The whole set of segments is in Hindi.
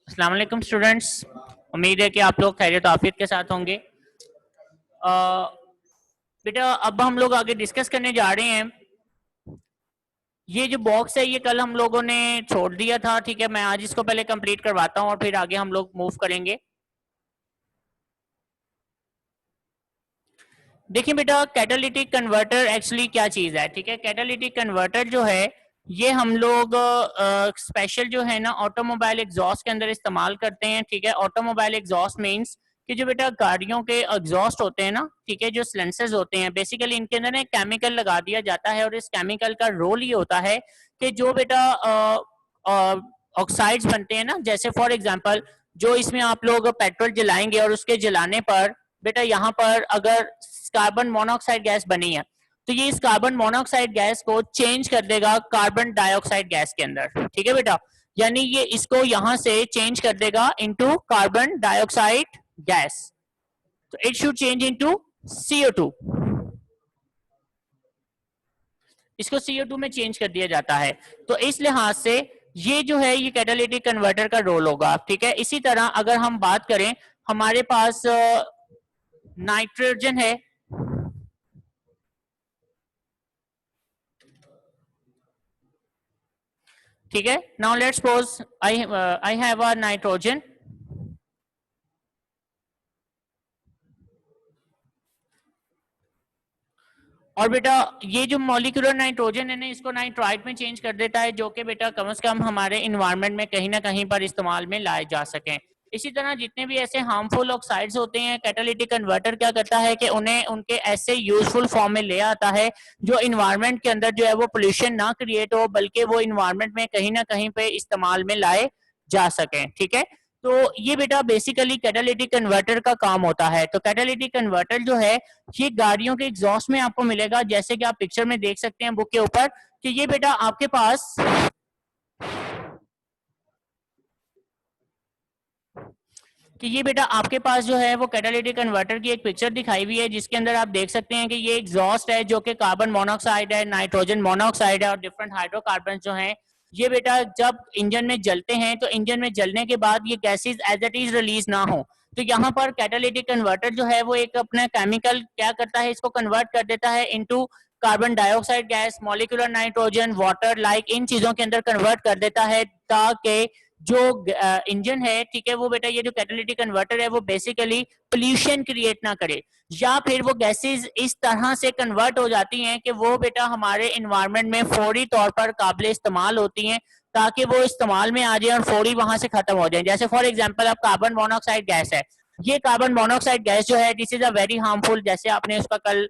अस्सलाम वालेकुम स्टूडेंट्स, उम्मीद है कि आप लोग खैरियत आफियत के साथ होंगे। बेटा अब हम लोग आगे डिस्कस करने जा रहे हैं। ये जो बॉक्स है ये कल हम लोगों ने छोड़ दिया था, ठीक है। मैं आज इसको पहले कंप्लीट करवाता हूँ और फिर आगे हम लोग मूव करेंगे। देखिए बेटा, कैटालिटिक कन्वर्टर एक्चुअली क्या चीज है, ठीक है। कैटालिटिक कन्वर्टर जो है ये हम लोग स्पेशल जो है ना ऑटोमोबाइल एग्जॉस्ट के अंदर इस्तेमाल करते हैं, ठीक है। ऑटोमोबाइल एग्जॉस्ट मींस कि जो बेटा गाड़ियों के एग्जॉस्ट होते हैं ना, ठीक है, जो सिलेंसर्स होते हैं बेसिकली इनके अंदर एक केमिकल लगा दिया जाता है और इस केमिकल का रोल ये होता है कि जो बेटा ऑक्साइड्स बनते हैं ना, जैसे फॉर एग्जांपल जो इसमें आप लोग पेट्रोल जलाएंगे और उसके जलाने पर बेटा यहाँ पर अगर कार्बन मोनोऑक्साइड गैस बनी है तो ये इस कार्बन मोनोऑक्साइड गैस को चेंज कर देगा कार्बन डाइऑक्साइड गैस के अंदर, ठीक है बेटा। यानी ये इसको यहां से चेंज कर देगा इनटू कार्बन डाइऑक्साइड गैस, तो it should change into CO2। इसको CO2 में चेंज कर दिया जाता है। तो इस लिहाज से ये जो है ये कैटालिटिक कन्वर्टर का रोल होगा, ठीक है। इसी तरह अगर हम बात करें, हमारे पास नाइट्रोजन है, ठीक है। Now let's suppose I have a nitrogen, और बेटा ये जो मॉलिक्यूलर नाइट्रोजन है ना इसको नाइट्राइट में चेंज कर देता है, जो कि बेटा कम से कम हमारे इन्वायरमेंट में कहीं ना कहीं पर इस्तेमाल में लाए जा सकें। इसी तरह जितने भी ऐसे हार्मफुल ऑक्साइड्स होते हैं, कैटालिटिक कन्वर्टर क्या करता है कि उन्हें उनके ऐसे यूजफुल फॉर्म में ले आता है जो इन्वायरमेंट के अंदर जो है वो पोल्यूशन ना क्रिएट हो, बल्कि वो इन्वायरमेंट में कहीं ना कहीं पे इस्तेमाल में लाए जा सकें, ठीक है। तो ये बेटा बेसिकली कैटालिटिक कन्वर्टर का काम होता है। तो कैटालिटिक कन्वर्टर जो है ये गाड़ियों के एग्जॉस्ट में आपको मिलेगा, जैसे कि आप पिक्चर में देख सकते हैं बुक के ऊपर कि ये बेटा आपके पास जो है वो कैटालिटिक कन्वर्टर की एक पिक्चर दिखाई हुई है, जिसके अंदर आप देख सकते हैं कि ये एग्जॉस्ट है जो कि कार्बन मोनोऑक्साइड है, नाइट्रोजन मोनोऑक्साइड है और डिफरेंट हाइड्रोकार्बन जो हैं ये बेटा जब इंजन में जलते हैं तो इंजन में जलने के बाद ये gases as it is release ना हो, तो यहाँ पर कैटालिटिक कन्वर्टर जो है वो एक अपना केमिकल क्या करता है, इसको कन्वर्ट कर देता है into carbon dioxide gas, molecular nitrogen, water, like in चीजों के अंदर कन्वर्ट कर देता है, ताकि जो इंजन है, ठीक है, वो बेटा ये जो कैटालिटिक कन्वर्टर है वो बेसिकली पोल्यूशन क्रिएट ना करे, या फिर वो गैसेस इस तरह से कन्वर्ट हो जाती हैं कि वो बेटा हमारे इन्वायरमेंट में फौरी तौर पर काबिल इस्तेमाल होती हैं, ताकि वो इस्तेमाल में आ जाए और फौरी वहां से खत्म हो जाए। जैसे फॉर एग्जांपल अब कार्बन मोनोऑक्साइड गैस है, ये कार्बन मोनोऑक्साइड गैस जो है this is a very harmful, जैसे आपने उसका कल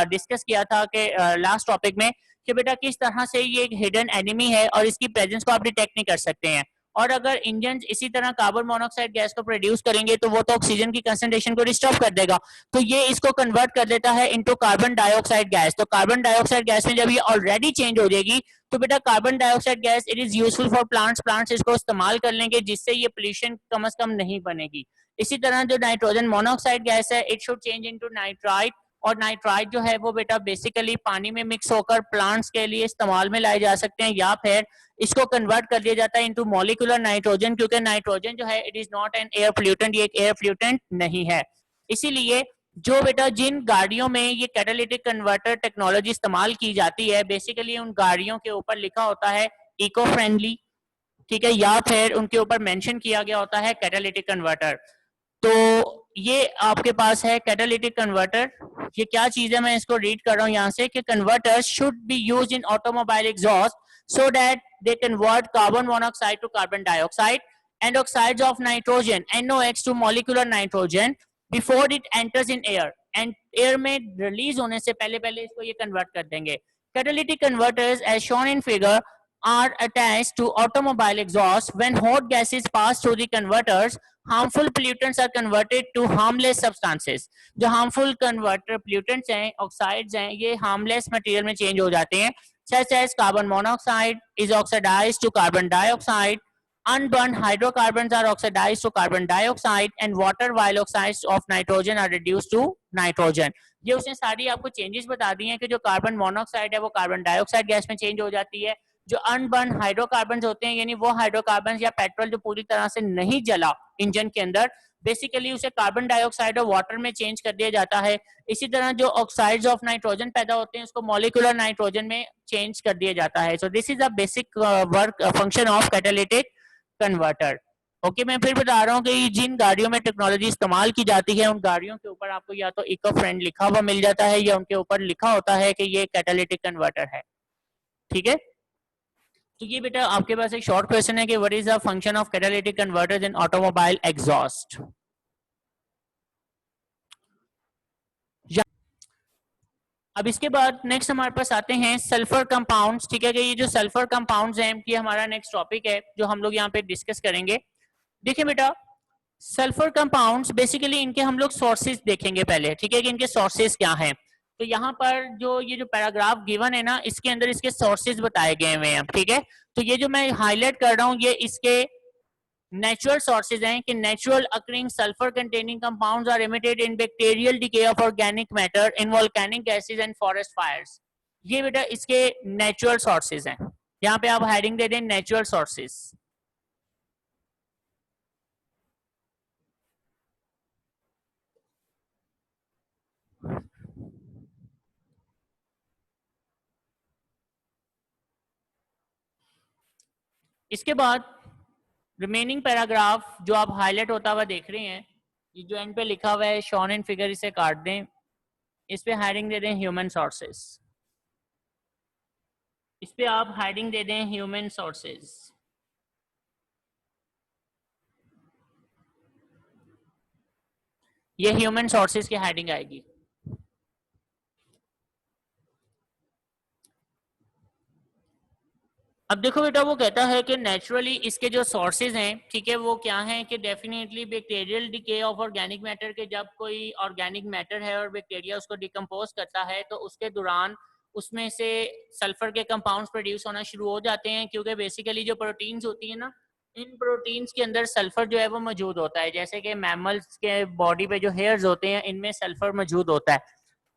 डिस्कस किया था कि लास्ट टॉपिक में कि बेटा किस तरह से ये एक हिडन एनिमी है और इसकी प्रेजेंस को आप डिटेक्ट नहीं कर सकते हैं। और अगर इंजन इसी तरह कार्बन मोनोऑक्साइड गैस को प्रोड्यूस करेंगे तो वो तो ऑक्सीजन की कंसंट्रेशन को डिस्टर्ब कर देगा, तो ये इसको कन्वर्ट कर देता है इनटू कार्बन डाइऑक्साइड गैस। तो कार्बन डाइऑक्साइड गैस में जब ये ऑलरेडी चेंज हो जाएगी तो बेटा carbon dioxide gas it is useful for plants, plants इसको इस्तेमाल कर लेंगे, जिससे ये पोल्यूशन कम से कम नहीं बनेगी। इसी तरह जो नाइट्रोजन मोनोऑक्साइड गैस है it should change into nitrite, और नाइट्राइट जो है वो बेटा बेसिकली पानी में मिक्स होकर प्लांट्स के लिए इस्तेमाल में लाए जा सकते हैं, या फिर इसको कन्वर्ट कर दिया जाता है इनटू मॉलिक्यूलर नाइट्रोजन, क्योंकि नाइट्रोजन जो है it is not an air pollutant, ये एक एयर पोल्यूटेंट नहीं है। इसीलिए जो बेटा जिन गाड़ियों में ये कैटालिटिक कन्वर्टर टेक्नोलॉजी इस्तेमाल की जाती है बेसिकली उन गाड़ियों के ऊपर लिखा होता है इको फ्रेंडली, ठीक है, या फिर उनके ऊपर मेंशन किया गया होता है कैटालिटिक कन्वर्टर। तो ये आपके पास है कैटालिटिक कन्वर्टर, ये क्या चीज है मैं इसको रीड कर रहा हूँ यहाँ से कि converters should be used in automobile exhaust so that they convert carbon monoxide to carbon dioxide and oxides of nitrogen NOx to molecular nitrogen before it enters in air, and air में release होने से पहले पहले इसको ये convert कर देंगे। Catalytic converters as shown in figure are attached to automobile exhaust. When hot gases pass through the converters, harmful pollutants are converted to harmless substances. जो harmful converter pollutants हैं, oxides हैं, ये harmless material में change हो जाते हैं, such as carbon monoxide is oxidized to carbon dioxide, unburned hydrocarbons are oxidized to carbon dioxide, and water while oxides of nitrogen are reduced to nitrogen. ये उसने सारी आपको चेंजेस बता दी हैं कि जो कार्बन मोनोऑक्साइड है वो कार्बन डाइऑक्साइड गैस में चेंज हो जाती है, जो अनबर्न हाइड्रोकार्बन होते हैं, यानी वो हाइड्रोकार्बन या पेट्रोल जो पूरी तरह से नहीं जला इंजन के अंदर, बेसिकली उसे कार्बन डाइऑक्साइड और वाटर में चेंज कर दिया जाता है। इसी तरह जो ऑक्साइड्स ऑफ नाइट्रोजन पैदा होते हैं उसको मॉलिक्यूलर नाइट्रोजन में चेंज कर दिया जाता है। So this is a basic work function of catalytic converter. Okay, मैं फिर बता रहा हूँ कि जिन गाड़ियों में टेक्नोलॉजी इस्तेमाल की जाती है उन गाड़ियों के ऊपर आपको या तो इको फ्रेंड लिखा हुआ मिल जाता है या उनके ऊपर लिखा होता है कि ये कैटालिटिक कन्वर्टर है। ठीक है, तो ये बेटा आपके पास एक शॉर्ट क्वेश्चन है कि what is the function of catalytic converters in automobile exhaust. अब इसके बाद नेक्स्ट हमारे पास आते हैं सल्फर कंपाउंड्स। ठीक है कि ये जो सल्फर कंपाउंड्स हैं ये हमारा नेक्स्ट टॉपिक है जो हम लोग यहाँ पे डिस्कस करेंगे। देखिए बेटा, सल्फर कंपाउंड्स बेसिकली इनके हम लोग सोर्सेज देखेंगे पहले। ठीक है कि इनके सोर्सेज क्या हैं। तो यहाँ पर जो ये जो पैराग्राफ गिवन है ना, इसके अंदर इसके सोर्सेज बताए गए हुए हैं। ठीक है, तो ये जो मैं हाईलाइट कर रहा हूँ ये इसके नेचुरल सोर्सेज हैं कि natural occurring sulphur containing compounds are emitted in bacterial decay of organic matter in volcanic gases and forest fires. ये बेटा इसके नेचुरल सोर्सेज हैं। यहाँ पे आप हेडिंग दे दें नेचुरल सोर्सेज। इसके बाद रिमेनिंग पैराग्राफ जो आप हाईलाइट होता हुआ देख रहे हैं, ये जो एंड पे लिखा हुआ है शॉन इन फिगर, इसे काट दें, इस पे हेडिंग दे दें ह्यूमन सोर्सेज। इस पे आप हेडिंग दे दें ह्यूमन सोर्सेज। ये ह्यूमन सोर्सेज की हेडिंग आएगी। अब देखो बेटा, वो कहता है कि नेचुरली इसके जो सोर्सेज हैं, ठीक है, वो क्या हैं कि definitely bacterial decay of organic matter के जब कोई ऑर्गेनिक मैटर है और बैक्टीरिया उसको डिकम्पोज करता है तो उसके दौरान उसमें से सल्फर के कंपाउंड्स प्रोड्यूस होना शुरू हो जाते हैं, क्योंकि बेसिकली जो प्रोटीन्स होती है ना, इन प्रोटीन्स के अंदर सल्फर जो है वो मौजूद होता है। जैसे कि मैमल्स के बॉडी पे जो हेयर्स होते हैं इनमें सल्फर मौजूद होता है।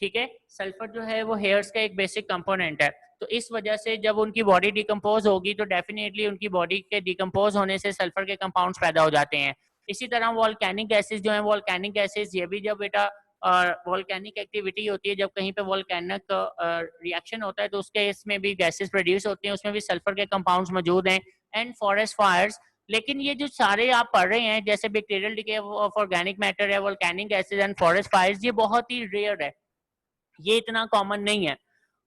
ठीक है, सल्फर जो है वो हेयर्स का एक बेसिक कंपोनेंट है। तो इस वजह से जब उनकी बॉडी डिकम्पोज होगी तो डेफिनेटली उनकी बॉडी के डिकम्पोज होने से सल्फर के कंपाउंड्स पैदा हो जाते हैं। इसी तरह वॉल्केनिक गैसेज जो है, वॉल्केनिक गैसेज ये भी जब बेटा वॉल्केनिक एक्टिविटी होती है, जब कहीं पे वॉल्केनिक रिएक्शन होता है तो उसके इसमें भी गैसेज प्रोड्यूस होते हैं, उसमें भी सल्फर के कंपाउंड्स मौजूद हैं। And forest fires. लेकिन ये जो सारे आप पढ़ रहे हैं जैसे bacterial decay of organic matter है, volcanic gases and forest fires, ये बहुत ही रेयर है, ये इतना कॉमन नहीं है।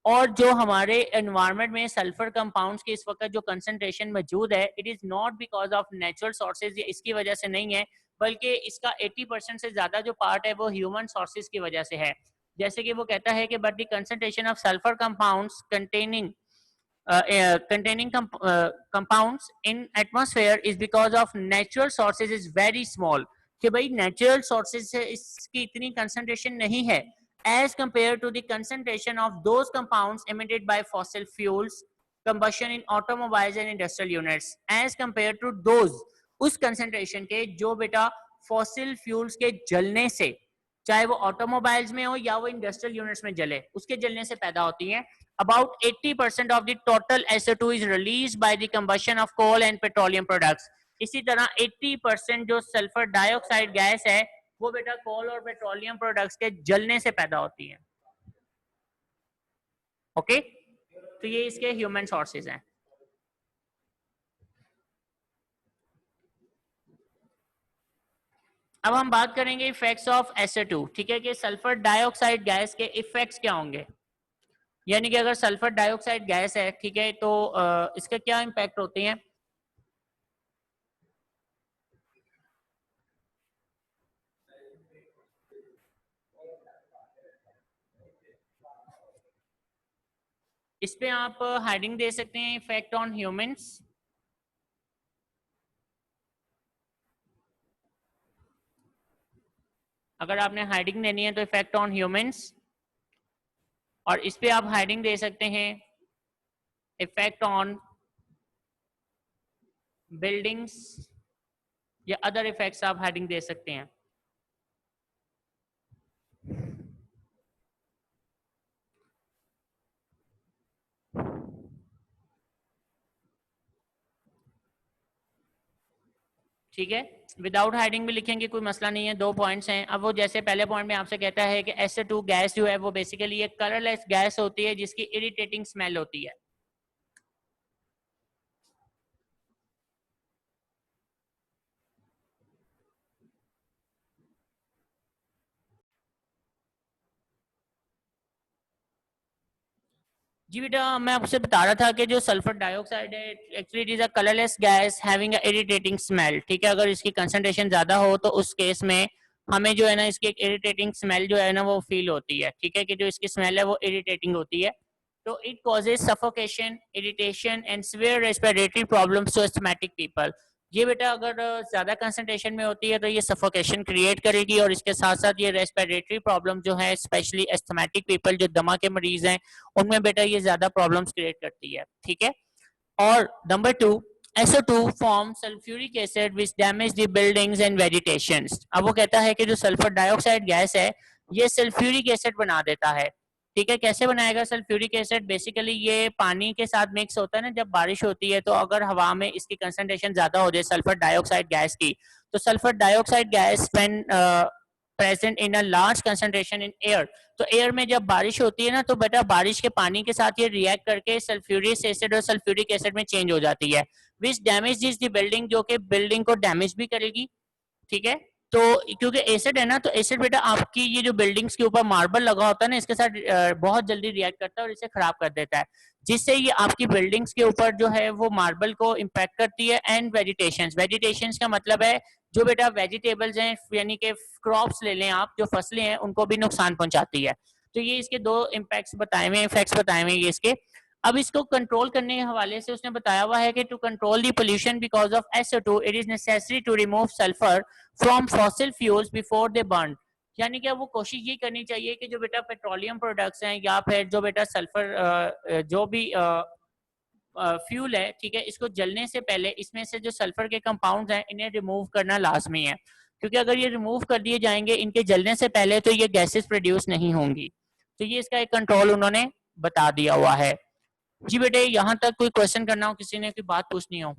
और जो हमारे एनवायरनमेंट में सल्फर कंपाउंड्स की इस वक्त जो कंसंट्रेशन मौजूद है, it is not because of natural sources, ये इसकी वजह से नहीं है, बल्कि इसका 80% से ज्यादा जो पार्ट है वो ह्यूमन सोर्सेज की वजह से है। जैसे कि वो कहता है कि but the concentration of sulphur compounds containing compounds in atmosphere is because of natural sources is very small, कि भाई नेचुरल सोर्सेज से इसकी इतनी कंसंट्रेशन नहीं है as compared to the concentration of those compounds emitted by fossil fuels combustion in automobiles and industrial units, as compared to those, उस concentration के जो बेटा fossil fuels के जलने से, चाहे वो ऑटोमोबाइल्स में हो या वो इंडस्ट्रियल यूनिट्स में जले, उसके जलने से पैदा होती हैं। About 80% of the total SO2 is released by the combustion of coal and petroleum products. इसी तरह 80% जो सल्फर डाइऑक्साइड गैस है वो बेटा कोल और पेट्रोलियम प्रोडक्ट्स के जलने से पैदा होती है। ओके, तो ये इसके ह्यूमन सोर्सेज हैं। अब हम बात करेंगे इफेक्ट्स ऑफ SO2। ठीक है कि सल्फर डाइऑक्साइड गैस के इफेक्ट्स क्या होंगे, यानी कि अगर सल्फर डाइऑक्साइड गैस है, ठीक है, तो इसके क्या इम्पैक्ट होते हैं। इस पे आप हेडिंग दे सकते हैं इफेक्ट ऑन ह्यूमंस। अगर आपने हेडिंग देनी है तो इफेक्ट ऑन ह्यूमंस, और इस पे आप हेडिंग दे सकते हैं इफेक्ट ऑन बिल्डिंग्स, या अदर इफेक्ट्स आप हेडिंग दे सकते हैं। ठीक है, विदाउट हाइडिंग भी लिखेंगे, कोई मसला नहीं है, 2 पॉइंट्स हैं। अब वो जैसे पहले पॉइंट में आपसे कहता है कि SO2 गैस जो है वो बेसिकली एक कलरलेस गैस होती है जिसकी इरिटेटिंग स्मेल होती है। जी बेटा, मैं आपसे बता रहा था कि जो सल्फर डाइऑक्साइड है actually it is a colourless gas having a irritating smell. ठीक है, अगर इसकी कंसंट्रेशन ज्यादा हो तो उस केस में हमें जो है ना इसकी एक इरिटेटिंग स्मेल जो है ना वो फील होती है। ठीक है, कि जो इसकी स्मेल है वो इरिटेटिंग होती है। तो it causes suffocation, irritation and severe respiratory problems to asthmatic people. ये बेटा अगर ज्यादा कंसंट्रेशन में होती है तो ये सफोकेशन क्रिएट करेगी और इसके साथ साथ ये रेस्पिरेटरी प्रॉब्लम जो है स्पेशली एस्थमेटिक पीपल जो दमा के मरीज हैं उनमें बेटा ये ज्यादा प्रॉब्लम्स क्रिएट करती है। ठीक है, और number 2, SO2 form sulfuric acid which damage the buildings and vegetations। अब वो कहता है कि जो सल्फर डाइऑक्साइड गैस है ये सल्फ्यूरिक एसिड बना देता है। ठीक है, कैसे बनाएगा सल्फ्यूरिक एसिड? बेसिकली ये पानी के साथ मिक्स होता है ना जब बारिश होती है, तो अगर हवा में इसकी कंसंट्रेशन ज्यादा हो जाए सल्फर डाइऑक्साइड गैस की, तो sulphur dioxide gas when present in a large concentration in air, तो एयर में जब बारिश होती है ना तो बेटा बारिश के पानी के साथ ये रिएक्ट करके सल्फ्यूरिक एसिड और सल्फ्यूरिक एसिड में चेंज हो जाती है, विच डैमेज द बिल्डिंग, जो कि बिल्डिंग को डैमेज भी करेगी। ठीक है, तो क्योंकि एसिड है ना, तो एसिड बेटा आपकी ये जो बिल्डिंग्स के ऊपर मार्बल लगा होता है ना इसके साथ बहुत जल्दी रिएक्ट करता है और इसे खराब कर देता है, जिससे ये आपकी बिल्डिंग्स के ऊपर जो है वो मार्बल को इम्पैक्ट करती है। एंड वेजिटेशंस, वेजिटेशंस का मतलब है जो बेटा वेजिटेबल्स हैं यानी कि क्रॉप्स ले लें आप, जो फसलें हैं उनको भी नुकसान पहुंचाती है। तो ये इसके 2 इम्पैक्ट्स बताए हुए, इफेक्ट्स बताए हुए ये इसके। अब इसको कंट्रोल करने के हवाले से उसने बताया हुआ है कि to control the pollution because of SO2 it is necessary to remove sulphur from fossil fuels before they burn. यानी कि वो कोशिश ये करनी चाहिए कि जो बेटा पेट्रोलियम प्रोडक्ट्स हैं या फिर जो बेटा सल्फर जो भी फ्यूल है, ठीक है, इसको जलने से पहले इसमें से जो सल्फर के कंपाउंड्स हैं इन्हें रिमूव करना लाजमी है, क्योंकि अगर ये रिमूव कर दिए जाएंगे इनके जलने से पहले तो ये गैसेस प्रोड्यूस नहीं होंगी। तो ये इसका एक कंट्रोल उन्होंने बता दिया हुआ है। जी बेटे, यहाँ तक कोई क्वेश्चन करना हो, किसी ने कोई बात पूछनी हो?